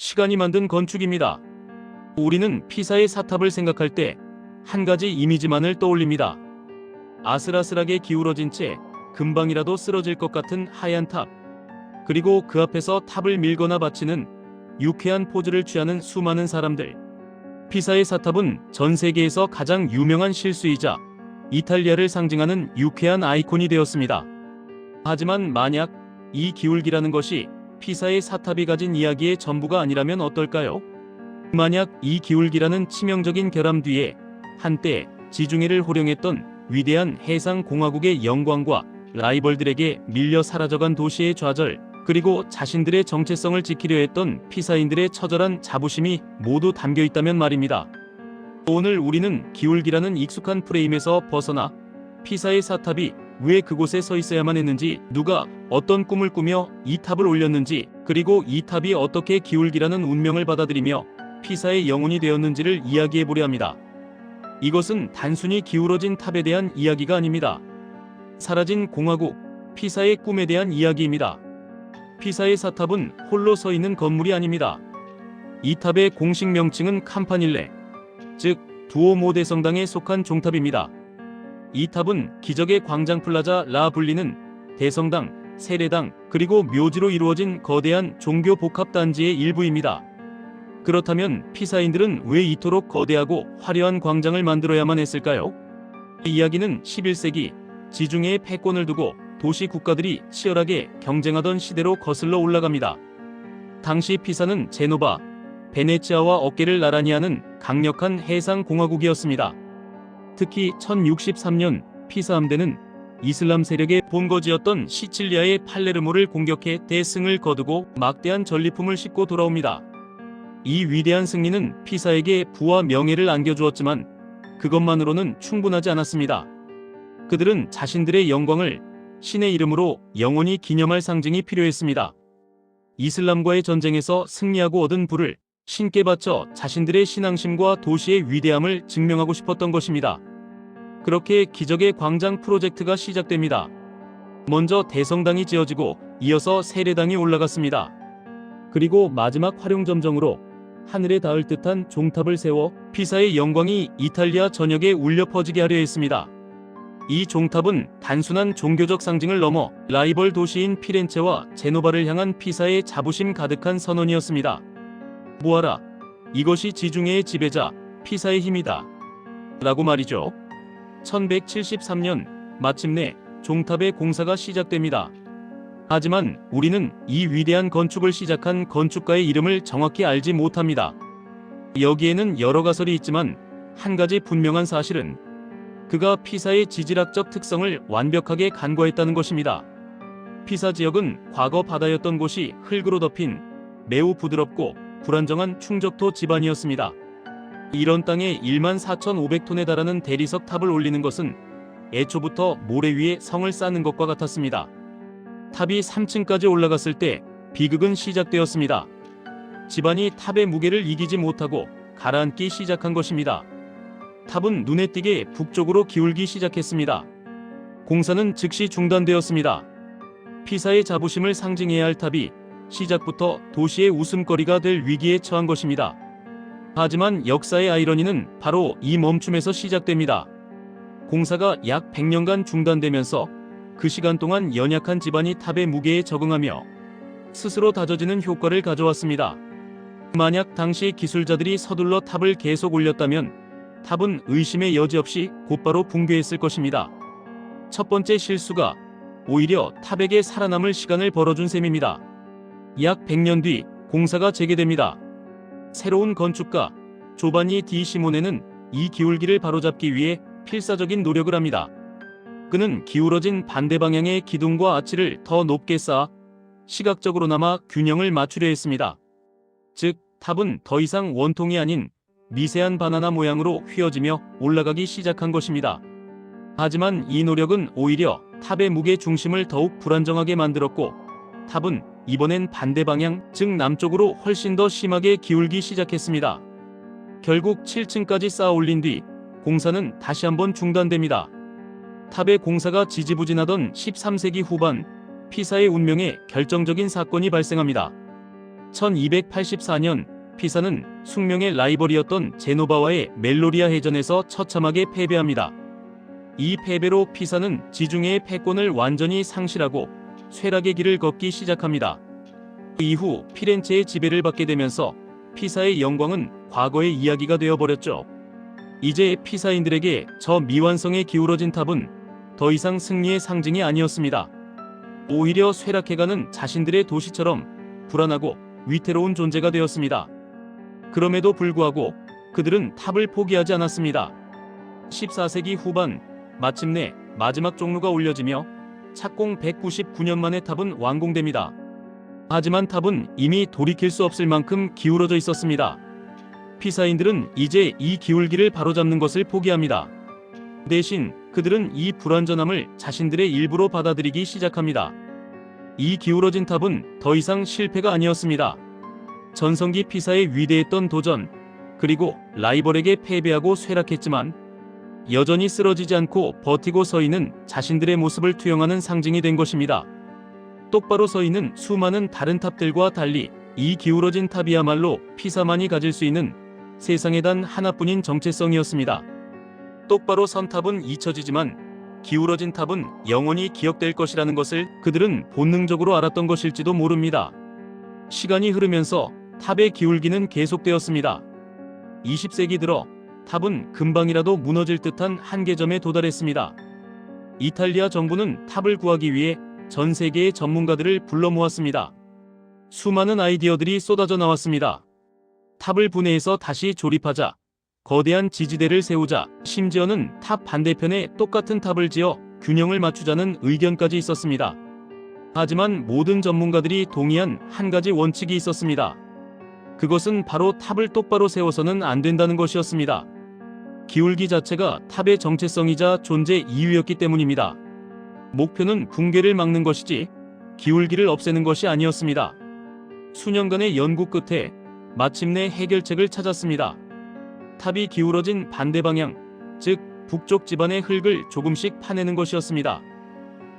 시간이 만든 건축입니다. 우리는 피사의 사탑을 생각할 때 한 가지 이미지만을 떠올립니다. 아슬아슬하게 기울어진 채 금방이라도 쓰러질 것 같은 하얀 탑, 그리고 그 앞에서 탑을 밀거나 받치는 유쾌한 포즈를 취하는 수많은 사람들. 피사의 사탑은 전 세계에서 가장 유명한 실수이자 이탈리아를 상징하는 유쾌한 아이콘이 되었습니다. 하지만 만약 이 기울기라는 것이 피사의 사탑이 가진 이야기의 전부가 아니라면 어떨까요? 만약 이 기울기라는 치명적인 결함 뒤에 한때 지중해를 호령했던 위대한 해상공화국의 영광과 라이벌들에게 밀려 사라져간 도시의 좌절, 그리고 자신들의 정체성을 지키려 했던 피사인들의 처절한 자부심이 모두 담겨 있다면 말입니다. 오늘 우리는 기울기라는 익숙한 프레임에서 벗어나 피사의 사탑이 왜 그곳에 서 있어야만 했는지, 누가 어떤 꿈을 꾸며 이 탑을 올렸는지, 그리고 이 탑이 어떻게 기울기라는 운명을 받아들이며 피사의 영혼이 되었는지를 이야기해보려 합니다. 이것은 단순히 기울어진 탑에 대한 이야기가 아닙니다. 사라진 공화국, 피사의 꿈에 대한 이야기입니다. 피사의 사탑은 홀로 서 있는 건물이 아닙니다. 이 탑의 공식 명칭은 캄파닐레, 즉 두오모 대성당에 속한 종탑입니다. 이 탑은 기적의 광장 플라자 라 불리는 대성당, 세례당, 그리고 묘지로 이루어진 거대한 종교 복합 단지의 일부입니다. 그렇다면 피사인들은 왜 이토록 거대하고 화려한 광장을 만들어야만 했을까요? 이 이야기는 11세기 지중해의 패권을 두고 도시 국가들이 치열하게 경쟁하던 시대로 거슬러 올라갑니다. 당시 피사는 제노바, 베네치아와 어깨를 나란히 하는 강력한 해상공화국이었습니다. 특히 1063년 피사 함대는 이슬람 세력의 본거지였던 시칠리아의 팔레르모를 공격해 대승을 거두고 막대한 전리품을 싣고 돌아옵니다. 이 위대한 승리는 피사에게 부와 명예를 안겨주었지만 그것만으로는 충분하지 않았습니다. 그들은 자신들의 영광을 신의 이름으로 영원히 기념할 상징이 필요했습니다. 이슬람과의 전쟁에서 승리하고 얻은 부를 신께 바쳐 자신들의 신앙심과 도시의 위대함을 증명하고 싶었던 것입니다. 그렇게 기적의 광장 프로젝트가 시작됩니다. 먼저 대성당이 지어지고 이어서 세례당이 올라갔습니다. 그리고 마지막 활용점정으로 하늘에 닿을 듯한 종탑을 세워 피사의 영광이 이탈리아 전역에 울려 퍼지게 하려 했습니다. 이 종탑은 단순한 종교적 상징을 넘어 라이벌 도시인 피렌체와 제노바를 향한 피사의 자부심 가득한 선언이었습니다. 보아라, 이것이 지중해의 지배자 피사의 힘이다 라고 말이죠. 1173년 마침내 종탑의 공사가 시작됩니다. 하지만 우리는 이 위대한 건축을 시작한 건축가의 이름을 정확히 알지 못합니다. 여기에는 여러 가설이 있지만 한 가지 분명한 사실은 그가 피사의 지질학적 특성을 완벽하게 간과했다는 것입니다. 피사 지역은 과거 바다였던 곳이 흙으로 덮인 매우 부드럽고 불안정한 충적토 지반이었습니다. 이런 땅에 14,500톤에 달하는 대리석 탑을 올리는 것은 애초부터 모래 위에 성을 쌓는 것과 같았습니다. 탑이 3층까지 올라갔을 때 비극은 시작되었습니다. 지반이 탑의 무게를 이기지 못하고 가라앉기 시작한 것입니다. 탑은 눈에 띄게 북쪽으로 기울기 시작했습니다. 공사는 즉시 중단되었습니다. 피사의 자부심을 상징해야 할 탑이 시작부터 도시의 웃음거리가 될 위기에 처한 것입니다. 하지만 역사의 아이러니는 바로 이 멈춤에서 시작됩니다. 공사가 약 100년간 중단되면서 그 시간 동안 연약한 지반이 탑의 무게에 적응하며 스스로 다져지는 효과를 가져왔습니다. 만약 당시 기술자들이 서둘러 탑을 계속 올렸다면 탑은 의심의 여지 없이 곧바로 붕괴했을 것입니다. 첫 번째 실수가 오히려 탑에게 살아남을 시간을 벌어준 셈입니다. 약 100년 뒤 공사가 재개됩니다. 새로운 건축가 조바니 디 시모네는 이 기울기를 바로잡기 위해 필사적인 노력을 합니다. 그는 기울어진 반대 방향의 기둥과 아치를 더 높게 쌓아 시각적으로나마 균형을 맞추려 했습니다. 즉, 탑은 더 이상 원통이 아닌 미세한 바나나 모양으로 휘어지며 올라가기 시작한 것입니다. 하지만 이 노력은 오히려 탑의 무게 중심을 더욱 불안정하게 만들었고, 탑은 이번엔 반대 방향, 즉 남쪽으로 훨씬 더 심하게 기울기 시작했습니다. 결국 7층까지 쌓아 올린 뒤 공사는 다시 한번 중단됩니다. 탑의 공사가 지지부진하던 13세기 후반, 피사의 운명에 결정적인 사건이 발생합니다. 1284년 피사는 숙명의 라이벌이었던 제노바와의 멜로리아 해전에서 처참하게 패배합니다. 이 패배로 피사는 지중해의 패권을 완전히 상실하고 쇠락의 길을 걷기 시작합니다. 그 이후 피렌체의 지배를 받게 되면서 피사의 영광은 과거의 이야기가 되어버렸죠. 이제 피사인들에게 저 미완성에 기울어진 탑은 더 이상 승리의 상징이 아니었습니다. 오히려 쇠락해가는 자신들의 도시처럼 불안하고 위태로운 존재가 되었습니다. 그럼에도 불구하고 그들은 탑을 포기하지 않았습니다. 14세기 후반 마침내 마지막 종루가 올려지며 착공 199년 만에 탑은 완공됩니다. 하지만 탑은 이미 돌이킬 수 없을 만큼 기울어져 있었습니다. 피사인들은 이제 이 기울기를 바로잡는 것을 포기합니다. 대신 그들은 이 불완전함을 자신들의 일부로 받아들이기 시작합니다. 이 기울어진 탑은 더 이상 실패가 아니었습니다. 전성기 피사의 위대했던 도전, 그리고 라이벌에게 패배하고 쇠락했지만 여전히 쓰러지지 않고 버티고 서 있는 자신들의 모습을 투영하는 상징이 된 것입니다. 똑바로 서 있는 수많은 다른 탑들과 달리 이 기울어진 탑이야말로 피사만이 가질 수 있는 세상에 단 하나뿐인 정체성이었습니다. 똑바로 선 탑은 잊혀지지만 기울어진 탑은 영원히 기억될 것이라는 것을 그들은 본능적으로 알았던 것일지도 모릅니다. 시간이 흐르면서 탑의 기울기는 계속되었습니다. 20세기 들어 탑은 금방이라도 무너질 듯한 한계점에 도달했습니다. 이탈리아 정부는 탑을 구하기 위해 전 세계의 전문가들을 불러 모았습니다. 수많은 아이디어들이 쏟아져 나왔습니다. 탑을 분해해서 다시 조립하자, 거대한 지지대를 세우자, 심지어는 탑 반대편에 똑같은 탑을 지어 균형을 맞추자는 의견까지 있었습니다. 하지만 모든 전문가들이 동의한 한 가지 원칙이 있었습니다. 그것은 바로 탑을 똑바로 세워서는 안 된다는 것이었습니다. 기울기 자체가 탑의 정체성이자 존재 이유였기 때문입니다. 목표는 붕괴를 막는 것이지 기울기를 없애는 것이 아니었습니다. 수년간의 연구 끝에 마침내 해결책을 찾았습니다. 탑이 기울어진 반대 방향, 즉 북쪽 지반의 흙을 조금씩 파내는 것이었습니다.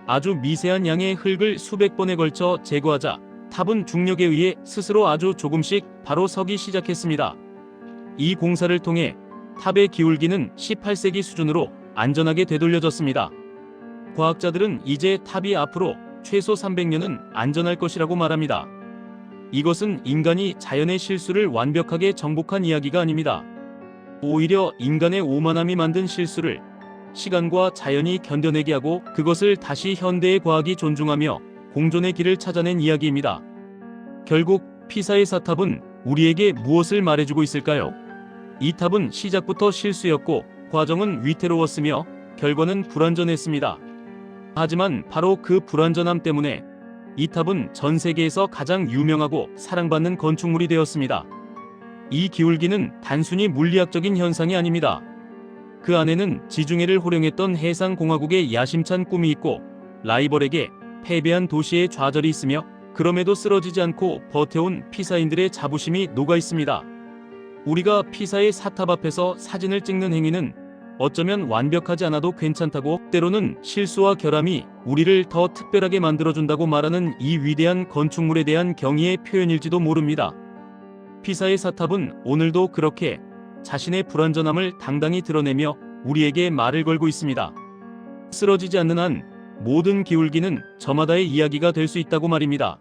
아주 미세한 양의 흙을 수백 번에 걸쳐 제거하자 탑은 중력에 의해 스스로 아주 조금씩 바로 서기 시작했습니다. 이 공사를 통해 탑의 기울기는 18세기 수준으로 안전하게 되돌려졌습니다. 과학자들은 이제 탑이 앞으로 최소 300년은 안전할 것이라고 말합니다. 이것은 인간이 자연의 실수를 완벽하게 정복한 이야기가 아닙니다. 오히려 인간의 오만함이 만든 실수를 시간과 자연이 견뎌내게 하고 그것을 다시 현대의 과학이 존중하며 공존의 길을 찾아낸 이야기입니다. 결국 피사의 사탑은 우리에게 무엇을 말해주고 있을까요? 이 탑은 시작부터 실수였고 과정은 위태로웠으며 결과는 불완전했습니다. 하지만 바로 그 불완전함 때문에 이 탑은 전 세계에서 가장 유명하고 사랑받는 건축물이 되었습니다. 이 기울기는 단순히 물리학적인 현상이 아닙니다. 그 안에는 지중해를 호령했던 해상공화국의 야심찬 꿈이 있고 라이벌에게 패배한 도시의 좌절이 있으며 그럼에도 쓰러지지 않고 버텨온 피사인들의 자부심이 녹아 있습니다. 우리가 피사의 사탑 앞에서 사진을 찍는 행위는 어쩌면 완벽하지 않아도 괜찮다고, 때로는 실수와 결함이 우리를 더 특별하게 만들어준다고 말하는 이 위대한 건축물에 대한 경의의 표현일지도 모릅니다. 피사의 사탑은 오늘도 그렇게 자신의 불완전함을 당당히 드러내며 우리에게 말을 걸고 있습니다. 쓰러지지 않는 한 모든 기울기는 저마다의 이야기가 될 수 있다고 말입니다.